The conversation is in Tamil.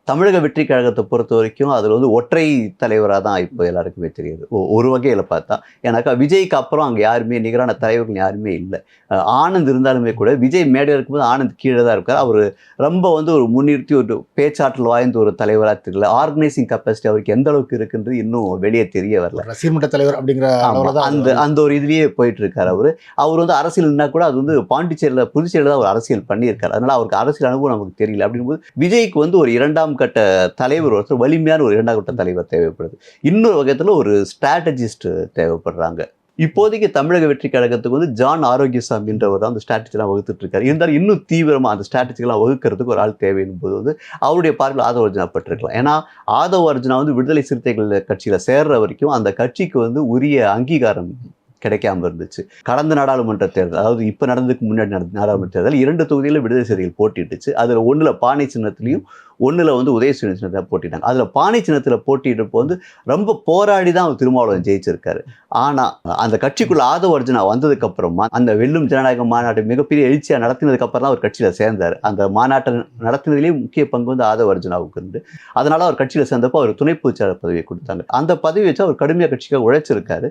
தமிழக வெற்றி கழகத்தை பொறுத்த வரைக்கும் அதில் வந்து ஒற்றை தலைவராக தான் இப்போ எல்லாருக்குமே தெரியுது. ஒரு வகையில் பார்த்தா. ஏன்னாக்கா விஜய்க்கு அப்புறம் அங்கே யாருமே நிகரான தலைவர்கள் யாருமே இல்லை. ஆனந்த் இருந்தாலுமே கூட விஜய் மேடையில் இருக்கும்போது ஆனந்த் கீழே தான் இருக்கார். அவர் ரொம்ப வந்து ஒரு முன்னிறுத்தி ஒரு பேச்சாற்றல் வாய்ந்த ஒரு தலைவராக தெரியல. ஆர்கனைசிங் கெப்பாசிட்டி அவருக்கு எந்த அளவுக்கு இருக்குன்றது இன்னும் வெளியே தெரிய வரல. ரசிகர் மன்ற தலைவர் அப்படிங்கிற அந்த அந்த ஒரு இதுலேயே போயிட்டு இருக்காரு அவர். அவர் வந்து அரசியல்னா கூட அது வந்து பாண்டிச்சேரியில் புதுச்சேரியில் தான் அவர் அரசியல் பண்ணியிருக்காரு. அதனால அவருக்கு அரசியல் அனுபவம் நமக்கு தெரியல. அப்படிங்கும்போது விஜய்க்கு வந்து ஒரு இரண்டாம் கட்ட தலைவர் ஒருத்தர் வலிமையான ஒரு இரண்டாம் கட்ட தலைவர் தேவைப்படுது. இன்னொரு வகையில் ஒரு ஸ்ட்ராட்டஜிஸ்ட் தேவைப்படுறாங்க. இப்போதைக்கு தமிழக வெற்றி கழகத்துக்கு வந்து ஜான் ஆரோக்கியசாமின்றவர் தான் அந்த ஸ்ட்ராட்டஜிலாம் வகுத்துட்டு இருக்காரு. இருந்தாலும் இன்னும் தீவிரமாக அந்த ஸ்ட்ராட்டஜிலாம் வகுக்கிறதுக்கு ஒரு ஆள் தேவையின் போது வந்து அவருடைய பார்வையில் ஆதவ அர்ஜுனா பட்டிருக்கலாம். ஏன்னா ஆதவ அர்ஜுனா வந்து விடுதலை சிறுத்தைகள் கட்சியில் சேர்ற வரைக்கும் அந்த கட்சிக்கு வந்து உரிய அங்கீகாரம் கிடைக்காம இருந்துச்சு. கடந்த நாடாளுமன்ற தேர்தல், அதாவது இப்போ நடந்ததுக்கு முன்னாடி நடந்த நாடாளுமன்ற தேர்தல் 2 தொகுதியில் விடுதலை சிறுத்தைகள் போட்டிட்டுச்சு. அதில் ஒன்றில் பானை சின்னத்திலையும் ஒன்றில் வந்து உதயசூரியன் சின்னத்தில் போட்டிட்டாங்க. அதில் பானை சின்னத்தில் போட்டிட்டப்போ வந்து ரொம்ப போராடி தான் அவர் திருமாவளவன் ஜெயிச்சிருக்காரு. ஆனால் அந்த கட்சிக்குள்ள ஆதவ அர்ஜுனா வந்ததுக்கப்புறமா அந்த வெல்லும் ஜனநாயக மாநாட்டை மிகப்பெரிய எழுச்சியாக நடத்தினதுக்கப்புறம் தான் அவர் கட்சியில் சேர்ந்தார். அந்த மாநாட்டை நடத்தினதுலேயே முக்கிய பங்கு வந்து ஆதவ அர்ஜுனாவுக்கு இருந்து. அதனால் அவர் கட்சியில் சேர்ந்தப்போ அவர் துணை பொதுச்செயலாளர் பதவியை கொடுத்தாங்க. அந்த பதவி வச்சு அவர் கடுமையாக கட்சிக்காக உழைச்சிருக்காரு.